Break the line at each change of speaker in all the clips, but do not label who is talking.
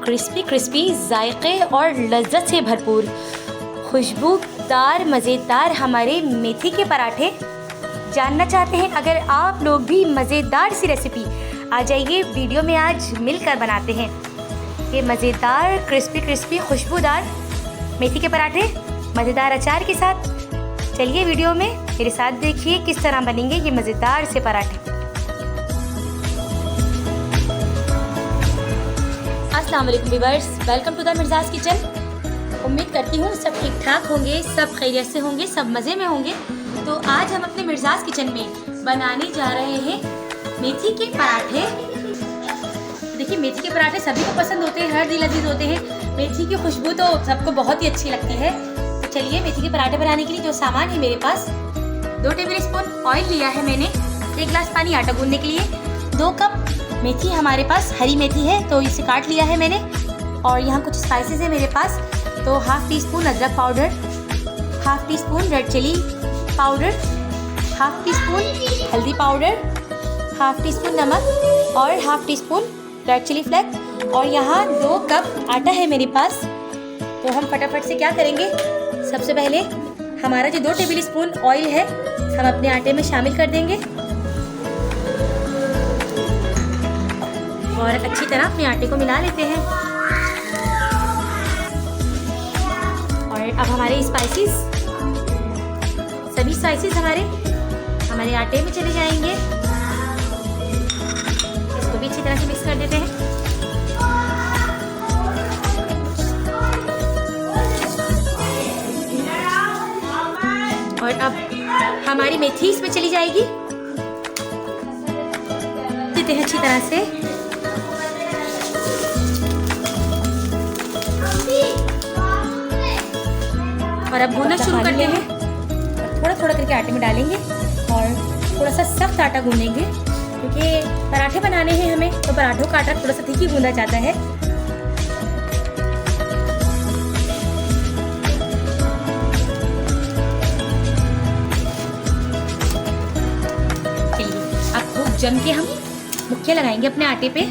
Crispy crispy जायके और लज्जत से भरपूर खुशबूदार मज़ेदार हमारे मेथी के पराठे जानना चाहते हैं? अगर आप लोग भी मज़ेदार सी रेसिपी, आ जाइए वीडियो में, आज मिलकर बनाते हैं ये मज़ेदार क्रिस्पी क्रिस्पी खुशबूदार मेथी के पराठे मज़ेदार अचार के साथ। चलिए वीडियो में मेरे साथ देखिए किस तरह बनेंगे ये मज़ेदार से पराठे। अस्सलाम वालेकुम viewers, welcome to the Mirza's kitchen. उम्मीद करती हूँ सब ठीक ठाक होंगे, सब खैरियत से होंगे, सब मज़े में होंगे। तो आज हम अपने मिर्ज़ाज़ किचन में बनाने जा रहे हैं मेथी के पराठे। देखिए मेथी के पराठे सभी को पसंद होते हैं, हर दिल अजीज होते हैं। मेथी की खुशबू तो सबको बहुत ही अच्छी लगती है। तो चलिए मेथी के पराठे बनाने के लिए जो सामान है मेरे पास, 2 टेबल स्पून ऑयल लिया है मैंने, 1 गिलास पानी आटा गूंदने के लिए, 2 कप मेथी हमारे पास हरी मेथी है तो इसे काट लिया है मैंने। और यहाँ कुछ स्पाइसेस है मेरे पास, तो हाफ टी स्पून अदरक powder, half teaspoon red chilli powder, half teaspoon हल्दी पाउडर, हाफ टी स्पून नमक और half teaspoon red chilli flakes. और यहाँ 2 कप आटा है मेरे पास। तो हम फटाफट से क्या करेंगे, सबसे पहले हमारा जो 2 टेबल स्पून ऑयल है हम अपने आटे में शामिल कर देंगे और अच्छी तरह अपने आटे को मिला लेते हैं। और अब हमारे स्पाइसेस, सभी स्पाइसेस हमारे आटे में चले जाएंगे। इसको भी अच्छी तरह से मिक्स कर देते हैं। और अब हमारी मेथी इसमें चली जाएगी, देते हैं अच्छी तरह से। और अब भूनना शुरू करते हैं। थोड़ा थोड़ा करके आटे में डालेंगे और थोड़ा सा सख्त आटा गूंदेंगे, क्योंकि पराठे बनाने हैं हमें, तो पराठों का आटा थोड़ा सा थिक ही गूंदा जाता है। चलिए अब खूब जम के हम मुक्के लगाएंगे अपने आटे पे।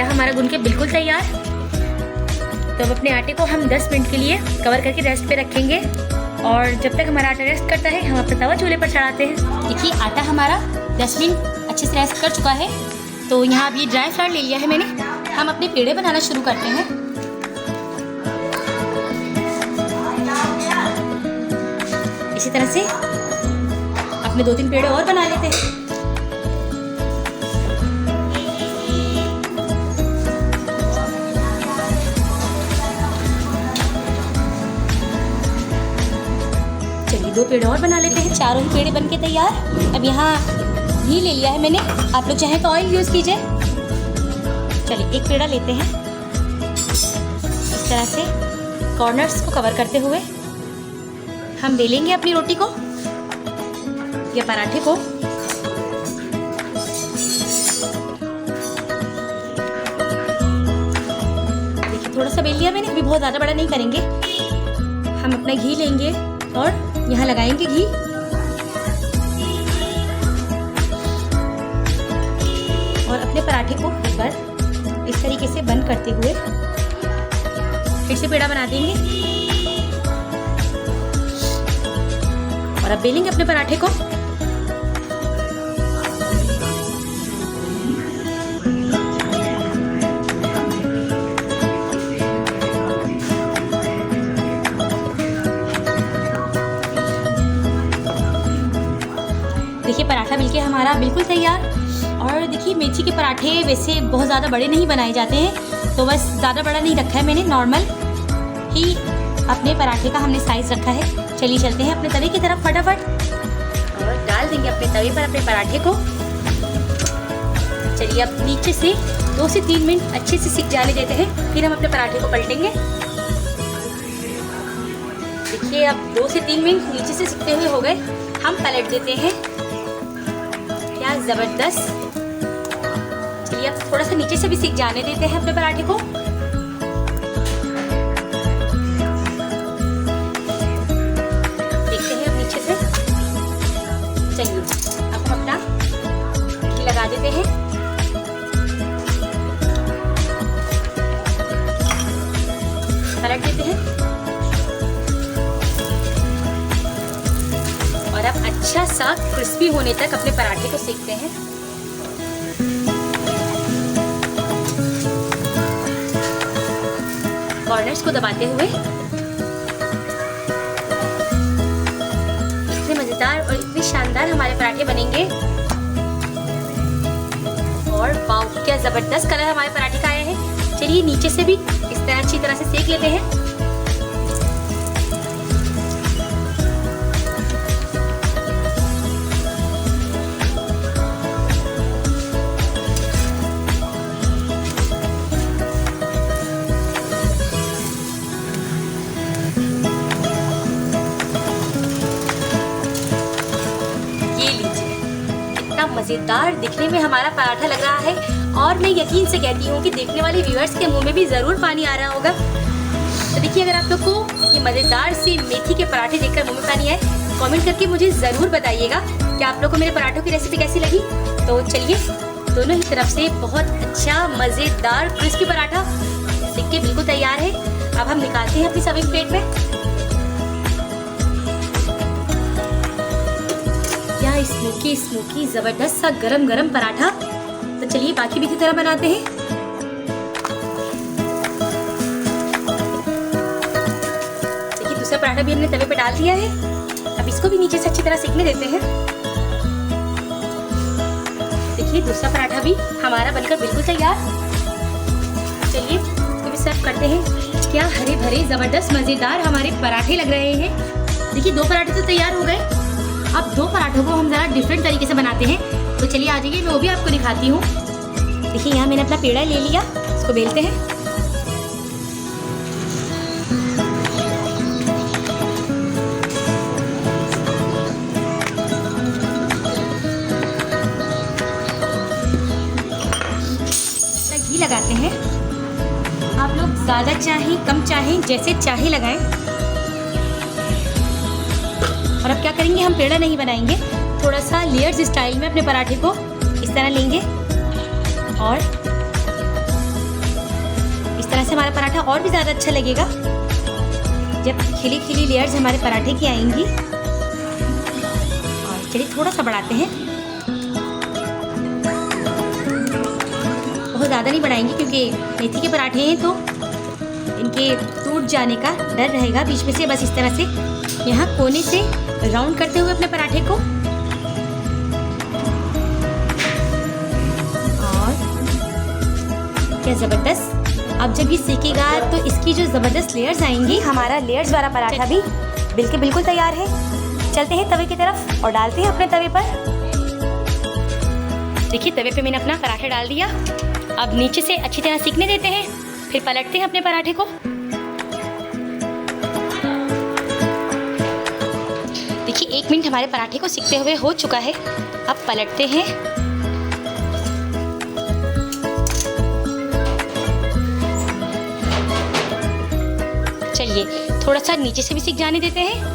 हमारा गूंद के बिल्कुल तैयार। तो अब अपने आटे को हम 10 मिनट के लिए कवर करके रेस्ट पे रखेंगे। और जब तक हमारा आटा रेस्ट करता है हम अपना तवा चूल्हे पर चढ़ाते हैं। देखिए आटा हमारा 10 मिनट अच्छे से रेस्ट कर चुका है। तो यहाँ अब ये ड्राई फ्लावर ले लिया है मैंने। हम अपने पेड़े बनाना शुरू करते हैं। इसी तरह से अपने 2-3 पेड़े और बना लेते हैं। चलिए 2 पेड़े और बना लेते हैं। चारों ही पेड़े बन के तैयार। अब यहाँ घी ले लिया है मैंने, आप लोग चाहें तो ऑयल यूज़ कीजिए। चलिए 1 पेड़ा लेते हैं। इस तरह से कॉर्नर्स को कवर करते हुए हम बेलेंगे अपनी रोटी को या पराठे को। देखिए थोड़ा सा बेल लिया मैंने, अभी बहुत ज़्यादा बड़ा नहीं करेंगे। हम अपना घी लेंगे और यहाँ लगाएंगे घी। और अपने पराठे को एक बार इस तरीके से बंद करते हुए फिर से पेड़ा बना देंगे। और अब बेलेंगे अपने पराठे को। देखिए पराठा बिल्कुल हमारा बिल्कुल तैयार। और देखिए मेथी के पराठे वैसे बहुत ज़्यादा बड़े नहीं बनाए जाते हैं, तो बस ज़्यादा बड़ा नहीं रखा है मैंने, नॉर्मल ही अपने पराठे का हमने साइज़ रखा है। चलिए चलते हैं अपने तवे की तरफ फटाफट और डाल देंगे अपने तवे पर अपने पराठे को। चलिए अब नीचे से 2 से 3 मिनट अच्छे से सिक जाने देते हैं, फिर हम अपने पराठे को पलटेंगे। देखिए अब 2 से 3 मिनट नीचे से सिकते हुए हो गए, हम पलट देते हैं। क्या ज़बरदस्त। चलिए अब थोड़ा सा नीचे से भी सीख जाने देते हैं अपने पराठे को। देखते हैं अब नीचे से। चलिए अब हम अपना घी लगा देते हैं। पलट देते हैं और अब अच्छा सा क्रिस्पी होने तक अपने पराठे को सेकते हैं। कॉर्नर्स को दबाते हुए। इतने मजेदार और इतने शानदार हमारे पराठे बनेंगे। और वाव, क्या जबरदस्त कलर हमारे पराठे का आया है। चलिए नीचे से भी इस तरह अच्छी तरह से सेक लेते हैं। मजेदार दिखने में हमारा पराठा लग रहा है और मैं यकीन से कहती हूँ कि देखने वाले व्यूअर्स के मुंह में भी जरूर पानी आ रहा होगा। तो देखिए, अगर आप लोग को ये मजेदार से मेथी के पराठे देखकर मुंह में पानी आए, कमेंट करके मुझे जरूर बताइएगा कि आप लोग को मेरे पराठों की रेसिपी कैसी लगी। तो चलिए, दोनों ही तरफ से बहुत अच्छा मजेदार क्रिस्पी पराठा सीख के बिल्कुल तैयार है। अब हम निकालते हैं अपनी सर्विंग प्लेट में। स्मोकी स्मोकी जबरदस्त सा गरम गरम पराठा। तो चलिए बाकी भी की तरह बनाते हैं। देखिए, दूसरा पराठा भी हमने तवे पे डाल दिया है। अब इसको भी नीचे से अच्छी तरह सेकने देते हैं। देखिए, दूसरा पराठा भी हमारा बनकर बिल्कुल तैयार। चलिए इसको भी सर्व करते हैं। क्या हरे भरे जबरदस्त मजेदार हमारे पराठे लग रहे हैं। देखिए, 2 पराठे तो तैयार हो गए। अब 2 पराठों को हम ज़रा डिफरेंट तरीके से बनाते हैं। तो चलिए आ जाइए, मैं वो भी आपको दिखाती हूँ। देखिए, यहाँ मैंने अपना पेड़ा ले लिया, इसको बेलते हैं। घी लगाते हैं। आप लोग ज़्यादा चाहें कम चाहें जैसे चाहे लगाएं। और अब क्या करेंगे, हम पेड़ा नहीं बनाएंगे, थोड़ा सा लेयर्स स्टाइल में अपने पराठे को इस तरह लेंगे और इस तरह से हमारा पराठा और भी ज़्यादा अच्छा लगेगा जब खिली खिली लेयर्स हमारे पराठे की आएंगी। और चलिए थोड़ा सा बढ़ाते हैं, बहुत ज़्यादा नहीं बढ़ाएंगे क्योंकि मेथी के पराठे हैं तो इनके टूट जाने का डर रहेगा बीच में से। बस इस तरह से यहाँ कोने से राउंड करते हुए अपने पराठे को। और क्या जबरदस्त। अब जब ये सेकेगा तो इसकी जो जबरदस्त लेयर्स आएंगी, हमारा लेयर्स वाला पराठा भी बिल्कुल तैयार है। चलते हैं तवे की तरफ और डालते हैं अपने तवे पर। देखिए, तवे पे मैंने अपना पराठा डाल दिया। अब नीचे से अच्छी तरह सेकने देते हैं, फिर पलटते हैं अपने पराठे को। देखिए, 1 मिनट हमारे पराठे को सिकते हुए हो चुका है। अब पलटते हैं। चलिए थोड़ा सा नीचे से भी सिक जाने देते हैं।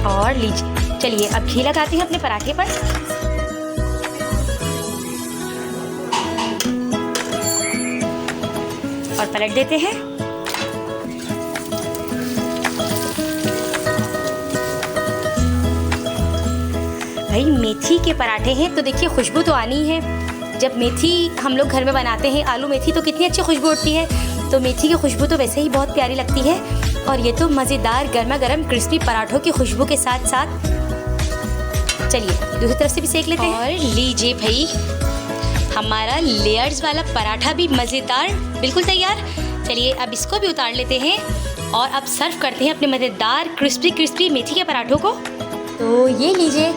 और लीजिए, चलिए अब घी लगाते हैं अपने पराठे पर। और पलट देते हैं। भाई, मेथी के पराठे हैं तो देखिए खुशबू तो आनी है। जब मेथी हम लोग घर में बनाते हैं, आलू मेथी, तो कितनी अच्छी खुशबू उठती है। तो मेथी की खुशबू तो वैसे ही बहुत प्यारी लगती है। और ये तो मज़ेदार गर्मा गर्म क्रिस्पी पराठों की खुशबू के साथ साथ। चलिए दूसरी तरफ से भी सेक लेते हैं। और लीजिए भाई, हमारा लेयर्स वाला पराठा भी मज़ेदार बिल्कुल तैयार। चलिए अब इसको भी उतार लेते हैं और अब सर्व करते हैं अपने मज़ेदार क्रिस्पी मेथी के पराठों को। तो ये लीजिए,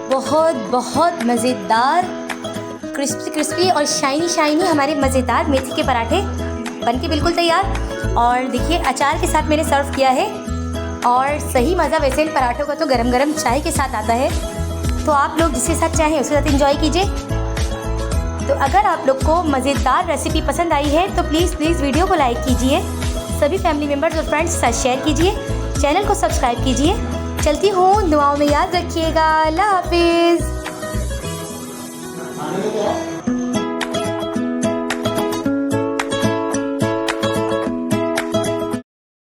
बहुत बहुत मज़ेदार क्रिस्पी क्रिस्पी और शाइनी शाइनी हमारे मज़ेदार मेथी के पराठे बनके बिल्कुल तैयार। और देखिए अचार के साथ मैंने सर्व किया है और सही मज़ा वैसे इन पराठों का तो गरम गरम चाय के साथ आता है। तो आप लोग जिसके साथ चाहें उसके साथ एंजॉय कीजिए। तो अगर आप लोग को मज़ेदार रेसिपी पसंद आई है तो प्लीज़ वीडियो को लाइक कीजिए, सभी फैमिली मेम्बर्स और फ्रेंड्स के साथ शेयर कीजिए, चैनल को सब्सक्राइब कीजिए। चलती हूँ, दुआओं में याद रखिएगा। अल्लाह हाफिज़।